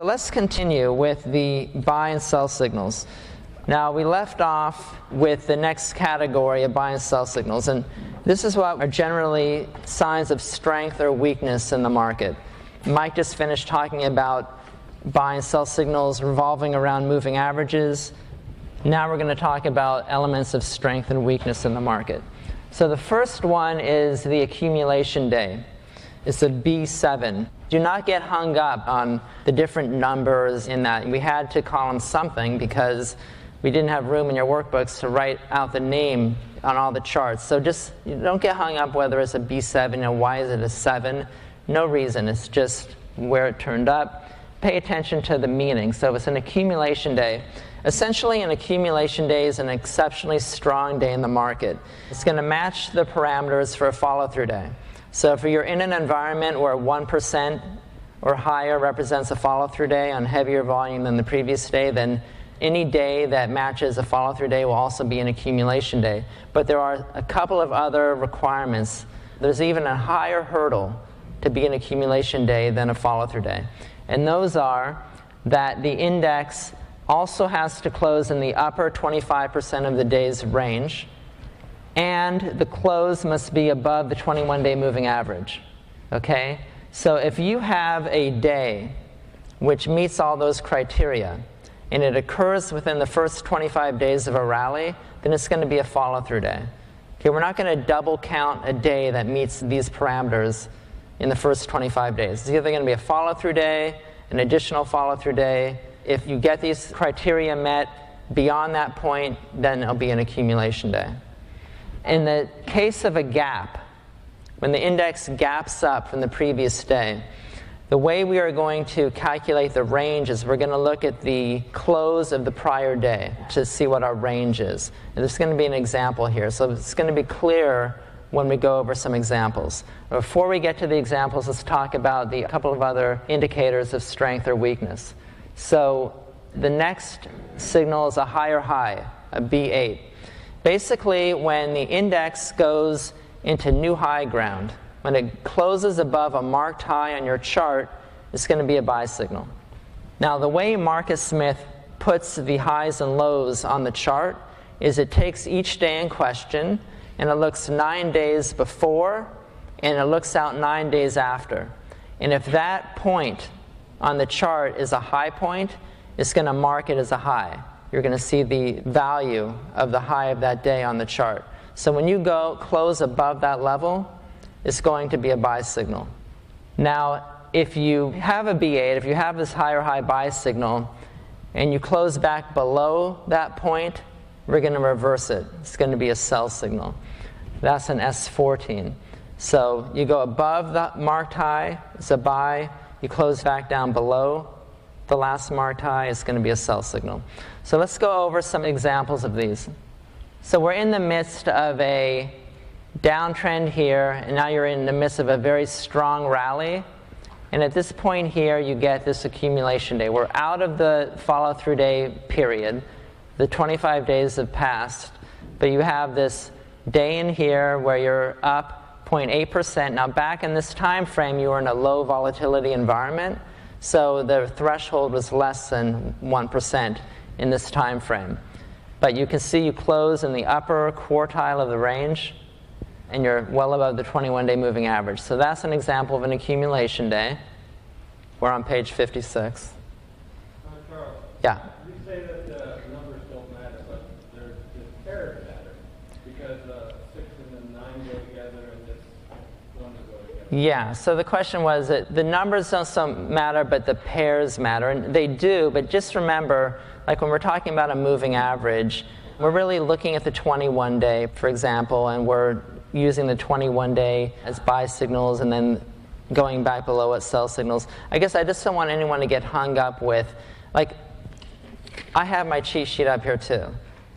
Let's continue with the buy and sell signals. Now, we left off with the next category of buy and sell signals, and this is what are generally signs of strength or weakness in the market. Mike just finished talking about buy and sell signals revolving around moving averages. Now we're going to talk about elements of strength and weakness in the market. So the first one is the accumulation day. It's a B7. Do not get hung up on the different numbers in that. We had to call them something because we didn't have room in your workbooks to write out the name on all the charts. So just don't get hung up whether it's a B7 why is it a 7. No reason. It's just where it turned up. Pay attention to the meaning. So it's an accumulation day. Essentially, an accumulation day is an exceptionally strong day in the market. It's going to match the parameters for a follow-through day. So if you're in an environment where 1% or higher represents a follow-through day on heavier volume than the previous day, then any day that matches a follow-through day will also be an accumulation day. But there are a couple of other requirements. There's even a higher hurdle to be an accumulation day than a follow-through day. And those are that the index also has to close in the upper 25% of the day's range, and the close must be above the 21-day moving average. Okay? So if you have a day which meets all those criteria, and it occurs within the first 25 days of a rally, then it's going to be a follow-through day. Okay, we're not going to double count a day that meets these parameters in the first 25 days. It's either going to be a follow-through day, an additional follow-through day. If you get these criteria met beyond that point, then it'll be an accumulation day. In the case of a gap, when the index gaps up from the previous day, the way we are going to calculate the range is we're going to look at the close of the prior day to see what our range is. And there's going to be an example here, so it's going to be clear when we go over some examples. Before we get to the examples, let's talk about a couple of other indicators of strength or weakness. So the next signal is a higher high, a B8. Basically, when the index goes into new high ground, when it closes above a marked high on your chart, it's going to be a buy signal. Now, the way Marcus Smith puts the highs and lows on the chart is it takes each day in question, and it looks 9 days before, and it looks out 9 days after. And if that point on the chart is a high point, it's going to mark it as a high. You're going to see the value of the high of that day on the chart. So when you go close above that level, it's going to be a buy signal. Now, if you have a B8, if you have this higher high buy signal, and you close back below that point, we're going to reverse it. It's going to be a sell signal. That's an S14. So you go above the marked high, it's a buy. You close back down below the last marked high, it's going to be a sell signal. So let's go over some examples of these. So we're in the midst of a downtrend here, and now you're in the midst of a very strong rally. And at this point here, you get this accumulation day. We're out of the follow-through day period. The 25 days have passed, but you have this day in here where you're up 0.8%. Now back in this time frame, you were in a low volatility environment, so the threshold was less than 1% in this time frame. But you can see you close in the upper quartile of the range, and you're well above the 21-day moving average. So that's an example of an accumulation day. We're on page 56. Charles, yeah. You say that the numbers don't matter, but the pairs matter, because 6 and the 9 go together and this 1 go together. Yeah, so the question was that the numbers don't matter, but the pairs matter. And they do, but just remember, like when we're talking about a moving average, we're really looking at the 21-day, for example, and we're using the 21-day as buy signals and then going back below as sell signals. I guess I just don't want anyone to get hung up with, like, I have my cheat sheet up here too.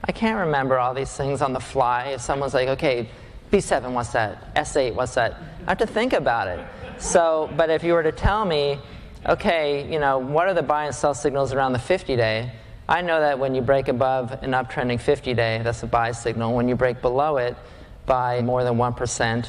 I can't remember all these things on the fly. If someone's like, okay, B7, what's that? S8, what's that? I have to think about it. So, but if you were to tell me, okay, you know, what are the buy and sell signals around the 50-day? I know that when you break above an uptrending 50-day, that's a buy signal. When you break below it by more than 1%,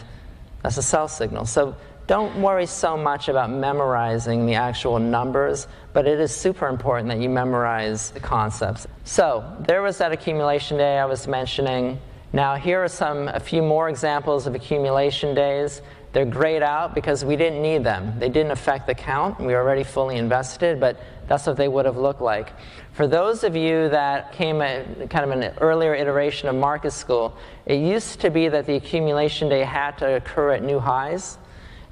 that's a sell signal. So don't worry so much about memorizing the actual numbers, but it is super important that you memorize the concepts. So there was that accumulation day I was mentioning. Now here are a few more examples of accumulation days. They're grayed out because we didn't need them. They didn't affect the count. We were already fully invested, but that's what they would have looked like. For those of you that came at kind of an earlier iteration of market school, it used to be that the accumulation day had to occur at new highs,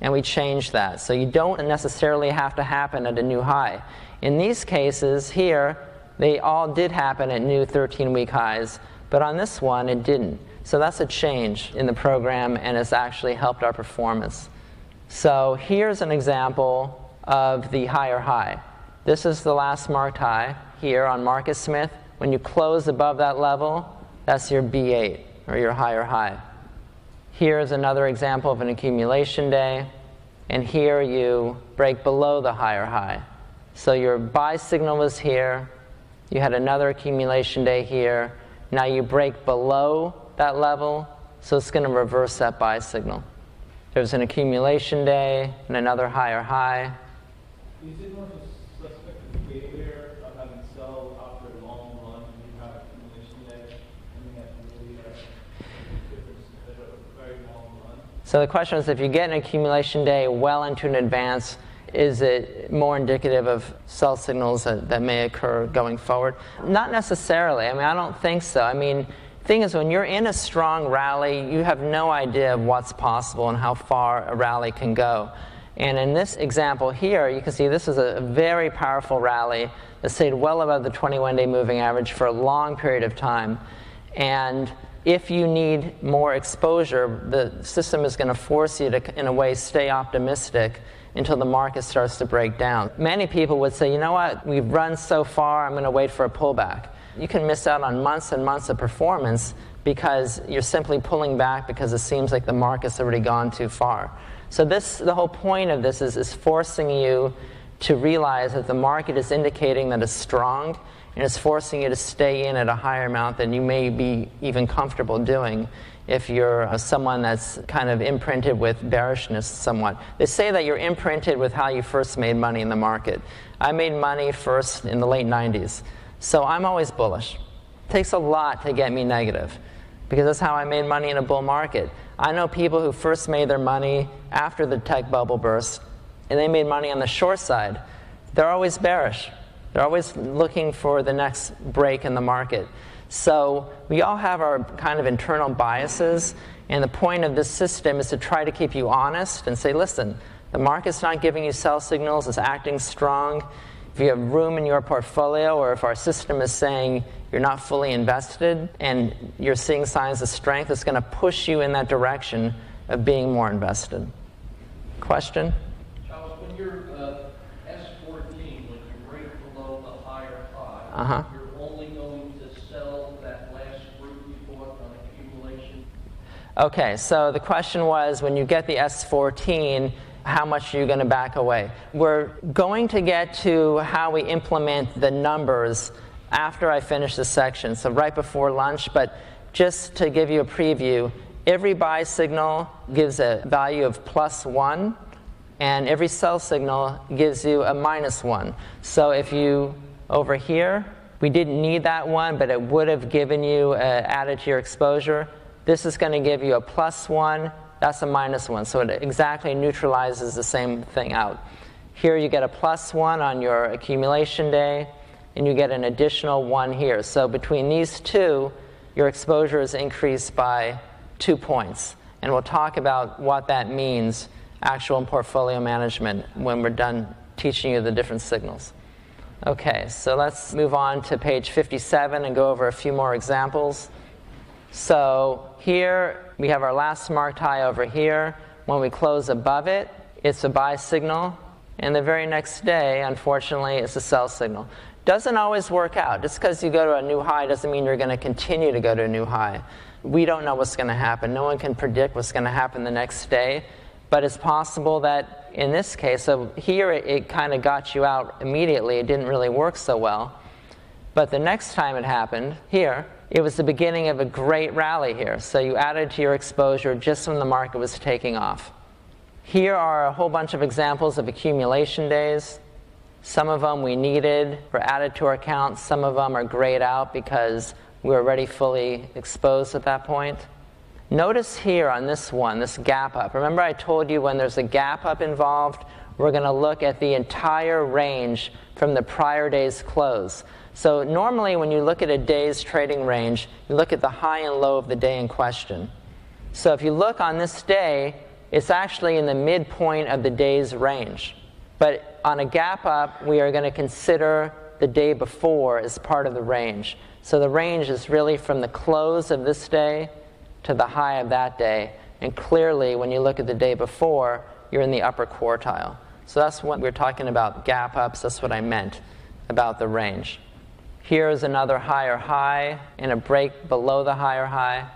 and we changed that. So you don't necessarily have to happen at a new high. In these cases here, they all did happen at new 13-week highs, but on this one it didn't. So that's a change in the program, and it's actually helped our performance. So here's an example of the higher high. This is the last marked high here on Marcus Smith. When you close above that level, that's your B8, or your higher high. Here's another example of an accumulation day, and here you break below the higher high. So your buy signal was here, you had another accumulation day here, now you break below that level, so it's going to reverse that buy signal. There's an accumulation day and another higher high. Is it more suspect failure of having sell after a long run and you have accumulation day and you have really difference at a very long run? So the question is, if you get an accumulation day well into an advance, is it more indicative of sell signals that may occur going forward? Not necessarily. I mean, I don't think so. I mean, the thing is, when you're in a strong rally, you have no idea of what's possible and how far a rally can go. And in this example here, you can see this is a very powerful rally that stayed well above the 21-day moving average for a long period of time. And if you need more exposure, the system is going to force you to, in a way, stay optimistic until the market starts to break down. Many people would say, you know what, we've run so far, I'm going to wait for a pullback. You can miss out on months and months of performance because you're simply pulling back because it seems like the market's already gone too far. So the whole point of this is forcing you to realize that the market is indicating that it's strong, and it's forcing you to stay in at a higher amount than you may be even comfortable doing if you're someone that's kind of imprinted with bearishness somewhat. They say that you're imprinted with how you first made money in the market. I made money first in the late 90s, so I'm always bullish. It takes a lot to get me negative, because that's how I made money in a bull market. I know people who first made their money after the tech bubble burst, and they made money on the short side. They're always bearish. They're always looking for the next break in the market. So we all have our kind of internal biases, and the point of this system is to try to keep you honest and say, listen, the market's not giving you sell signals, it's acting strong. If you have room in your portfolio, or if our system is saying you're not fully invested and you're seeing signs of strength, it's going to push you in that direction of being more invested. Question? Charles, when you're S14, when you break below the higher high, you're only going to sell that last group you bought on accumulation? Okay, so the question was, when you get the S14, how much are you going to back away? We're going to get to how we implement the numbers after I finish this section, so right before lunch, but just to give you a preview, every buy signal gives a value of +1, and every sell signal gives you a -1. So if you, over here, we didn't need that one, but it would have given you, added to your exposure. This is going to give you a +1, that's a -1, so it exactly neutralizes the same thing out. Here you get a +1 on your accumulation day, and you get an additional 1 here. So between these two, your exposure is increased by 2 points. And we'll talk about what that means, actual portfolio management, when we're done teaching you the different signals. Okay, so let's move on to page 57 and go over a few more examples. So here we have our last marked high over here. When we close above it, it's a buy signal, and the very next day, unfortunately, it's a sell signal. Doesn't always work out. Just because you go to a new high doesn't mean you're going to continue to go to a new high. We don't know what's going to happen. No one can predict what's going to happen the next day, but it's possible that in this case, so here it kind of got you out immediately. It didn't really work so well. But the next time it happened, here, it was the beginning of a great rally here. So you added to your exposure just when the market was taking off. Here are a whole bunch of examples of accumulation days. Some of them we needed, were added to our count. Some of them are grayed out because we were already fully exposed at that point. Notice here on this one, this gap up. Remember I told you when there's a gap up involved, we're going to look at the entire range from the prior day's close. So normally when you look at a day's trading range, you look at the high and low of the day in question. So if you look on this day, it's actually in the midpoint of the day's range. But on a gap up, we are going to consider the day before as part of the range. So the range is really from the close of this day to the high of that day. And clearly, when you look at the day before, you're in the upper quartile. So that's when we're talking about gap ups. That's what I meant about the range. Here is another higher high and a break below the higher high.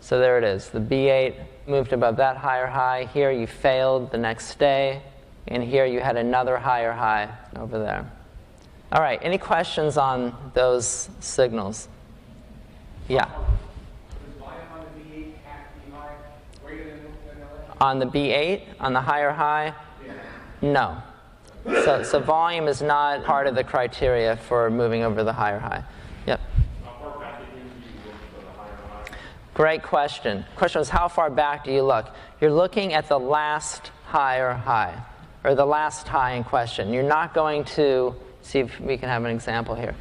So there it is. The B8 moved above that higher high. Here you failed the next day. And here you had another higher high over there. All right, any questions on those signals? Yeah. On the B8, on the higher high? No. So volume is not part of the criteria for moving over the higher high. Yep. How far back do you look for the higher high? Great question. The question was, how far back do you look? You're looking at the last higher high, or the last high in question. You're not going to, see if we can have an example here.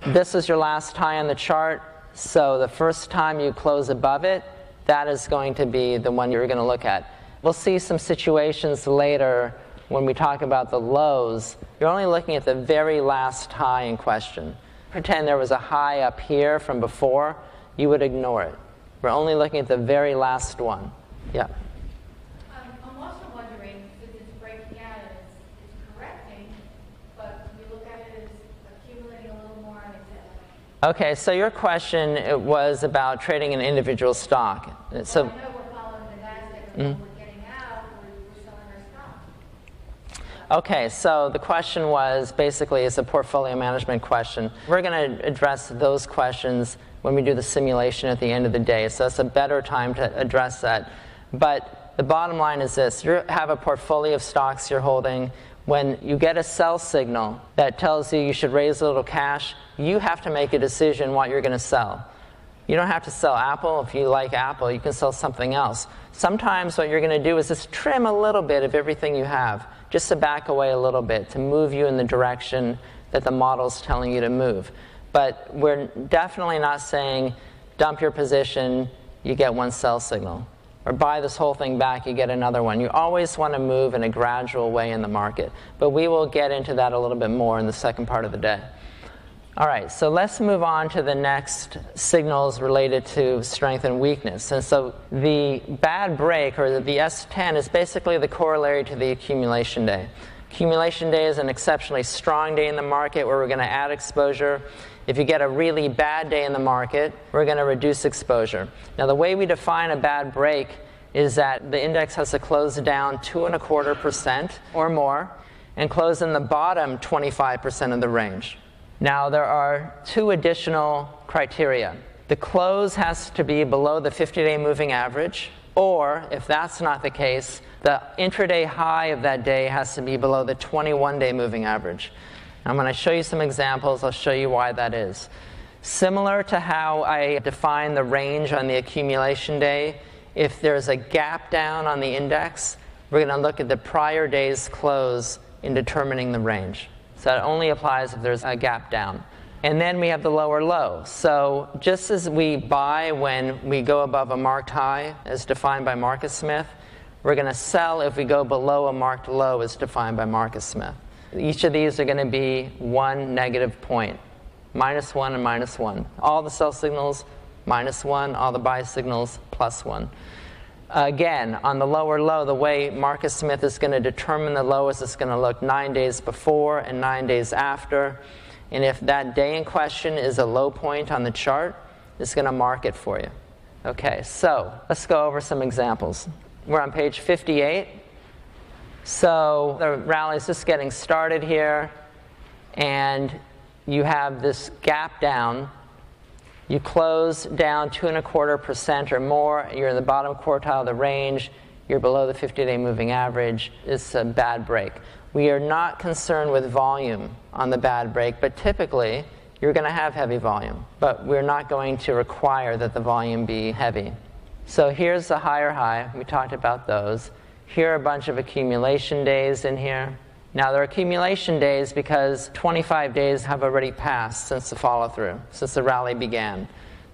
This is your last high on the chart, so the first time you close above it, that is going to be the one you're going to look at. We'll see some situations later when we talk about the lows. You're only looking at the very last high in question. Pretend there was a high up here from before, you would ignore it. We're only looking at the very last one. Yeah. I'm also wondering, since it's breaking out and it's correcting, but you look at it as accumulating a little more on its own. Okay, so your question was about trading an individual stock. So, I know we're following the NASDAQ, but when we're getting out, we're selling our stock. okay, so the question was basically it's a portfolio management question. We're going to address those questions when we do the simulation at the end of the day, so it's a better time to address that. But the bottom line is this. You have a portfolio of stocks you're holding. When you get a sell signal that tells you should raise a little cash, you have to make a decision what you're going to sell. You don't have to sell Apple. If you like Apple, you can sell something else. Sometimes what you're going to do is just trim a little bit of everything you have, just to back away a little bit, to move you in the direction that the model's telling you to move. But we're definitely not saying dump your position, you get one sell signal. Or buy this whole thing back, you get another one. You always want to move in a gradual way in the market. But we will get into that a little bit more in the second part of the day. All right, so let's move on to the next signals related to strength and weakness. And so the bad break, or the S10, is basically the corollary to the accumulation day. Accumulation day is an exceptionally strong day in the market where we're going to add exposure. If you get a really bad day in the market, we're going to reduce exposure. Now, the way we define a bad break is that the index has to close down 2.25% or more and close in the bottom 25% of the range. Now, there are two additional criteria. The close has to be below the 50-day moving average, or if that's not the case, the intraday high of that day has to be below the 21-day moving average. I'm going to show you some examples. I'll show you why that is. Similar to how I define the range on the accumulation day, if there's a gap down on the index, we're going to look at the prior day's close in determining the range. So that only applies if there's a gap down. And then we have the lower low. So just as we buy when we go above a marked high, as defined by Marcus Smith, we're going to sell if we go below a marked low, as defined by Marcus Smith. Each of these are going to be one negative point, -1 and -1. All the sell signals, -1. All the buy signals, +1. Again, on the lower low, the way Marcus Smith is going to determine the low is it's going to look 9 days before and 9 days after. And if that day in question is a low point on the chart, it's going to mark it for you. Okay, so let's go over some examples. We're on page 58. So the rally is just getting started here, and you have this gap down. You close down 2.25% or more. You're in the bottom quartile of the range. you're below the 50-day moving average, it's a bad break. We are not concerned with volume on the bad break, but typically you're going to have heavy volume. But we're not going to require that the volume be heavy. So here's the higher high. We talked about those. Here are a bunch of accumulation days in here. Now, there are accumulation days because 25 days have already passed since the follow-through, since the rally began.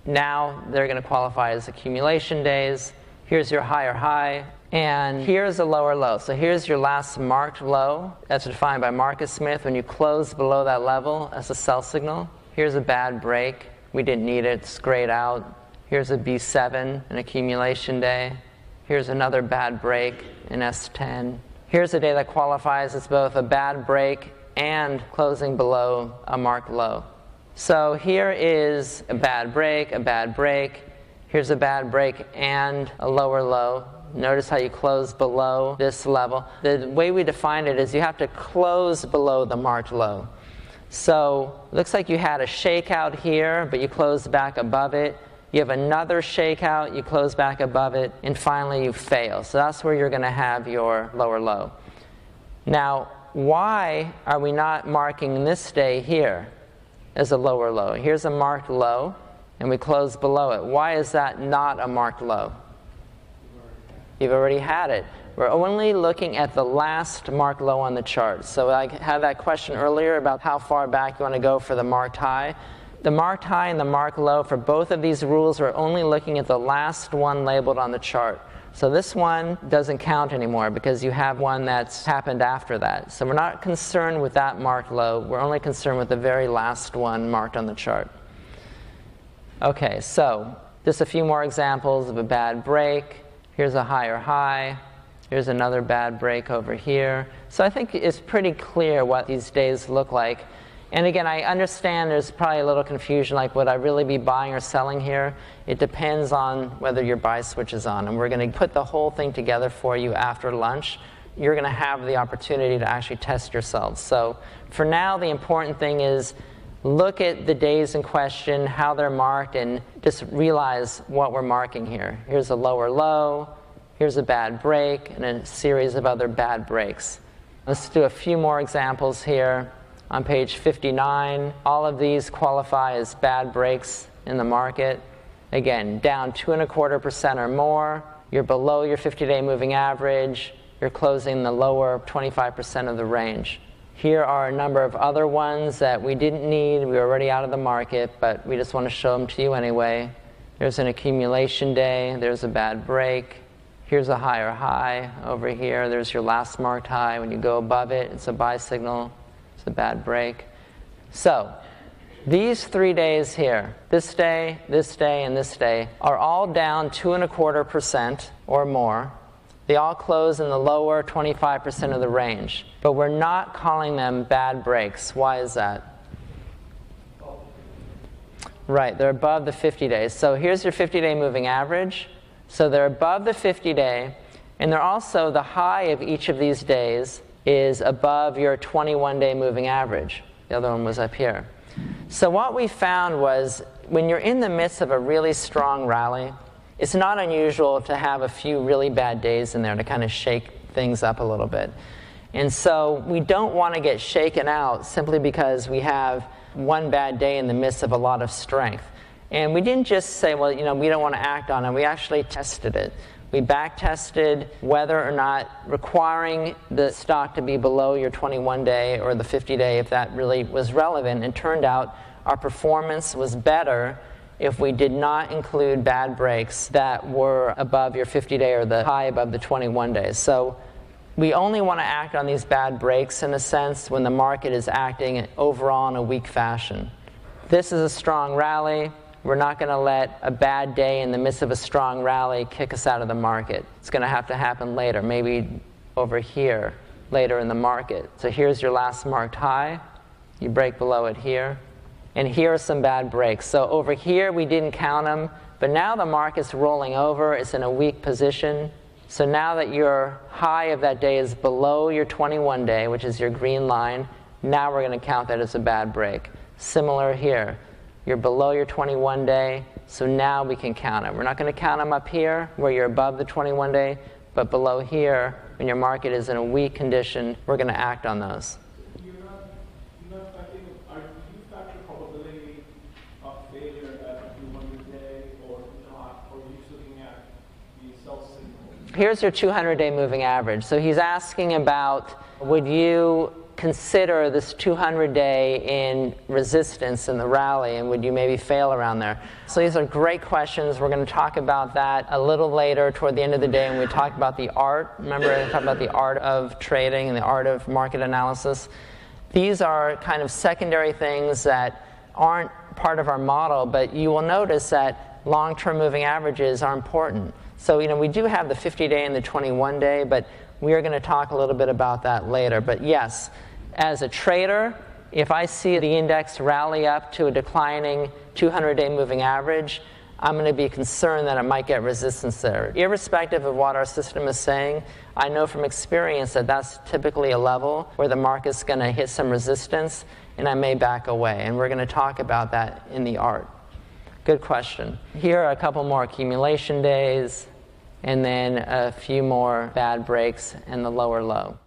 Now, they're going to qualify as accumulation days. Here's your higher high, and here's a lower low. So here's your last marked low. That's defined by Marcus Smith. When you close below that level, that's a sell signal. Here's a bad break. We didn't need it. It's grayed out. Here's a B7, an accumulation day. Here's another bad break, an S10. Here's a day that qualifies as both a bad break and closing below a marked low. So here is a bad break, a bad break. Here's a bad break and a lower low. Notice how you close below this level. The way we define it is you have to close below the marked low. So it looks like you had a shakeout here, but you closed back above it. You have another shakeout, you close back above it, and finally you fail. So that's where you're going to have your lower low. Now, why are we not marking this day here as a lower low? Here's a marked low, and we close below it. Why is that not a marked low? You've already had it. We're only looking at the last marked low on the chart. So I had that question earlier about how far back you want to go for the marked high. The marked high and the marked low for both of these rules are only looking at the last one labeled on the chart. So this one doesn't count anymore because you have one that's happened after that. So we're not concerned with that marked low. We're only concerned with the very last one marked on the chart. Okay, so just a few more examples of a bad break. Here's a higher high. Here's another bad break over here. So I think it's pretty clear what these days look like. And again, I understand there's probably a little confusion, like would I really be buying or selling here? It depends on whether your buy switch is on. And we're going to put the whole thing together for you after lunch. You're going to have the opportunity to actually test yourselves. So for now, the important thing is look at the days in question, how they're marked, and just realize what we're marking here. Here's a lower low, here's a bad break, and a series of other bad breaks. Let's do a few more examples here. On page 59, all of these qualify as bad breaks in the market. Again, down 2.25% or more. You're below your 50-day moving average. You're closing the lower 25% of the range. Here are a number of other ones that we didn't need. We were already out of the market, but we just want to show them to you anyway. There's an accumulation day. There's a bad break. Here's a higher high over here. There's your last marked high. When you go above it, it's a buy signal. The bad break. So these 3 days here, this day, and this day, are all down 2.25% or more. They all close in the lower 25% of the range. But we're not calling them bad breaks. Why is that? Right, they're above the 50 days. So here's your 50-day moving average. So they're above the 50-day, and they're also the high of each of these days is above your 21-day moving average. The other one was up here. So what we found was when you're in the midst of a really strong rally, it's not unusual to have a few really bad days in there to kind of shake things up a little bit. And so we don't want to get shaken out simply because we have one bad day in the midst of a lot of strength. And we didn't just say, well, we don't want to act on it. We actually tested it. We back-tested whether or not requiring the stock to be below your 21-day or the 50-day, if that really was relevant. And turned out our performance was better if we did not include bad breaks that were above your 50-day or the high above the 21 days. So we only want to act on these bad breaks, in a sense, when the market is acting overall in a weak fashion. This is a strong rally. We're not going to let a bad day in the midst of a strong rally kick us out of the market. It's going to have to happen later, maybe over here, later in the market. So here's your last marked high. You break below it here. And here are some bad breaks. So over here, we didn't count them, but now the market's rolling over. It's in a weak position. So now that your high of that day is below your 21-day, which is your green line, now we're going to count that as a bad break. Similar here. You're below your 21-day, so now we can count them. We're not going to count them up here where you're above the 21-day, but below here, when your market is in a weak condition, we're going to act on those. You're not factoring, do you factor probability of failure at a 200-day or not, or are you just looking at the sell signal? Here's your 200-day moving average. So he's asking about, would you consider this 200-day in resistance in the rally, and would you maybe fail around there? So these are great questions. We're going to talk about that a little later toward the end of the day when we talk about the art. Remember, I talked about the art of trading and the art of market analysis. These are kind of secondary things that aren't part of our model, but you will notice that long-term moving averages are important. So, we do have the 50-day and the 21-day, but we are going to talk a little bit about that later. But yes, as a trader, if I see the index rally up to a declining 200-day moving average, I'm going to be concerned that it might get resistance there. Irrespective of what our system is saying, I know from experience that that's typically a level where the market's going to hit some resistance, and I may back away. And we're going to talk about that in the art. Good question. Here are a couple more accumulation days, and then a few more bad breaks and the lower low.